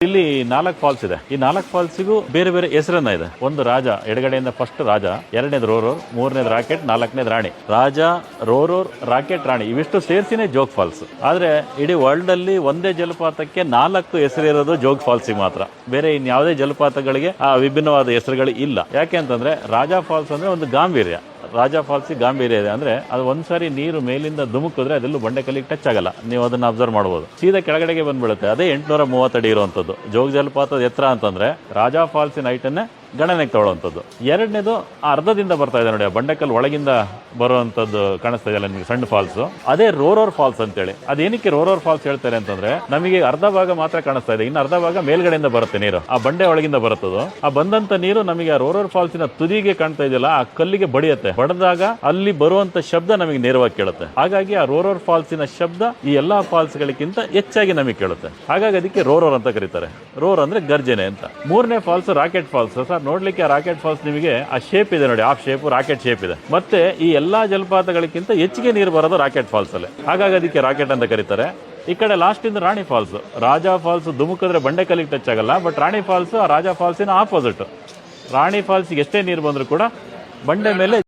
ಇಲ್ಲಿ 4 ಫಾಲ್ಸ್ ಇದೆ. ಈ 4 ಫಾಲ್ಸಿಗೂ ಬೇರೆ ಬೇರೆ ಹೆಸರನ್ನ ಇದೆ. ಒಂದು ರಾಜ, ಎಡಗಡೆಯಿಂದ ಫಸ್ಟ್ ರಾಜ, ಎರಡನೇದು ರೋರೋರ್, ಮೂರನೇದು ರಾಕೆಟ್, ನಾಲ್ಕನೇದು ರಾಣಿ. ರಾಜ, ರೋರೋರ್, ರಾಕೆಟ್, ರಾಣಿ ಇವಿಷ್ಟು ಸೇರಿಸಿನೇ ಜೋಗ್ ಫಾಲ್ಸ್. ಆದ್ರೆ ಇಡೀ ವರ್ಲ್ಡ್ ಅಲ್ಲಿ ಒಂದೇ ಜಲಪಾತಕ್ಕೆ 4 ಹೆಸರಿರೋದು ಜೋಗ್ ಫಾಲ್ಸಿಗೆ ಮಾತ್ರ. ಬೇರೆ ಇನ್ಯಾವುದೇ ಜಲಪಾತಗಳಿಗೆ ಆ ವಿಭಿನ್ನವಾದ ಹೆಸರುಗಳು ಇಲ್ಲ. ಯಾಕೆ ಅಂತಂದ್ರೆ ರಾಜ ಫಾಲ್ಸ್ ಅಂದ್ರೆ ಒಂದು ಗಾಂಭೀರ್ಯ. ರಾಜ ಫಾಲ್ಸಿಗೆ ಗಾಂಭೀರ್ಯ ಇದೆ. ಅಂದ್ರೆ ಅದು ಒಂದ್ಸಾರಿ ನೀರು ಮೇಲಿಂದ ಧುಮುಕಿದ್ರೆ ಅದೆಲ್ಲೂ ಬಂಡೆಕಲ್ಲಿಗೆ ಟಚ್ ಆಗಲ್ಲ. ನೀವು ಅದನ್ನ ಅಬ್ಸರ್ವ್ ಮಾಡಬಹುದು. ಸೀದಾ ಕೆಳಗಡೆಗೆ ಬಂದ್ಬಿಡುತ್ತೆ. ಅದೇ 830 ಅಡಿ ಇರುವಂತದ್ದು. ಜೋಗ ಜಲಪಾತದ ಎತ್ತರ ಅಂತಂದ್ರೆ ರಾಜ ಫಾಲ್ಸಿನ ಹೈಟನ್ನೇ ಗಣನೆಗೆ ತಗೊಳ್ಳುವಂಥದ್ದು. ಎರಡನೇದು ಅರ್ಧದಿಂದ ಬರ್ತಾ ಇದೆ ನೋಡಿ, ಬಂಡೆಕಲ್ ಒಳಗಿಂದ ಬರುವಂತದ್ದು ಕಾಣಿಸ್ತಾ ಇದೆಯಲ್ಲ ನಿಮಗೆ, ಸಣ್ಣ ಫಾಲ್ಸ್. ಅದೇ ರೋರೋರ್ ಫಾಲ್ಸ್ ಅಂತೇಳಿ. ಅದೇನಕ್ಕೆ ರೋರೋರ್ ಫಾಲ್ಸ್ ಹೇಳ್ತಾರೆ ಅಂತಂದ್ರೆ ನಮಗೆ ಅರ್ಧ ಭಾಗ ಮಾತ್ರ ಕಾಣಿಸ್ತಾ ಇದೆ, ಇನ್ನು ಅರ್ಧ ಭಾಗ ಮೇಲ್ಗಡೆಯಿಂದ ಬರುತ್ತೆ ನೀರು, ಆ ಬಂಡೆ ಒಳಗಿಂದ ಬರುತ್ತದು. ಆ ಬಂದಂತ ನೀರು ನಮಗೆ ಆ ರೋರೋರ್ ಫಾಲ್ಸಿನ ತುದಿಗೆ ಕಾಣ್ತಾ ಇದೆಯಲ್ಲ, ಆ ಕಲ್ಲಿಗೆ ಬಡಿಯುತ್ತೆ. ಬಡದಾಗ ಅಲ್ಲಿ ಬರುವಂತ ಶಬ್ದ ನಮಗೆ ನೇರವಾಗಿ ಕೇಳುತ್ತೆ. ಹಾಗಾಗಿ ಆ ರೋರೋರ್ ಫಾಲ್ಸಿನ ಶಬ್ದ ಈ ಎಲ್ಲಾ ಫಾಲ್ಸ್ ಗಳಿಗಿಂತ ಹೆಚ್ಚಾಗಿ ನಮಗೆ ಕೇಳುತ್ತೆ. ಹಾಗಾಗಿ ಅದಕ್ಕೆ ರೋರೋರ್ ಅಂತ ಕರೀತಾರೆ. ರೋರ್ ಅಂದ್ರೆ ಗರ್ಜನೆ ಅಂತ. ಮೂರನೇ ಫಾಲ್ಸ್ ರಾಕೆಟ್ ಫಾಲ್ಸ್. ಸರ್ ನೋಡ್ಲಿಕ್ಕೆ ಆ ರಾಕೆಟ್ ಫಾಲ್ಸ್ ನಿಮಗೆ ಆ ಶೇಪ್ ಇದೆ ನೋಡಿ, ಆ ಶೇಪ್ ರಾಕೆಟ್ ಶೇಪ್ ಇದೆ. ಮತ್ತೆ ಈ ಎಲ್ಲಾ ಜಲಪಾತಗಳಿಗಿಂತ ಹೆಚ್ಚಿಗೆ ನೀರು ಬರೋದು ರಾಕೆಟ್ ಫಾಲ್ಸ್ ಅಲ್ಲೇ. ಹಾಗಾಗಿ ಅದಕ್ಕೆ ರಾಕೆಟ್ ಅಂತ ಕರೀತಾರೆ. ಈ ಕಡೆ ಲಾಸ್ಟ್ ಇಂದ ರಾಣಿ ಫಾಲ್ಸ್. ರಾಜ ಫಾಲ್ಸ್ ಧುಮುಕಿದ್ರೆ ಬಂಡೆ ಕಲ್ಲಿಗೆ ಟಚ್ ಆಗಲ್ಲ. ಬಟ್ ರಾಣಿ ಫಾಲ್ಸ್ ಆ ರಾಜ ಫಾಲ್ಸಿನ ಆಪೋಸಿಟ್. ರಾಣಿ ಫಾಲ್ಸ್ಗೆ ಎಷ್ಟೇ ನೀರು ಬಂದರೂ ಕೂಡ ಬಂಡೆ ಮೇಲೆ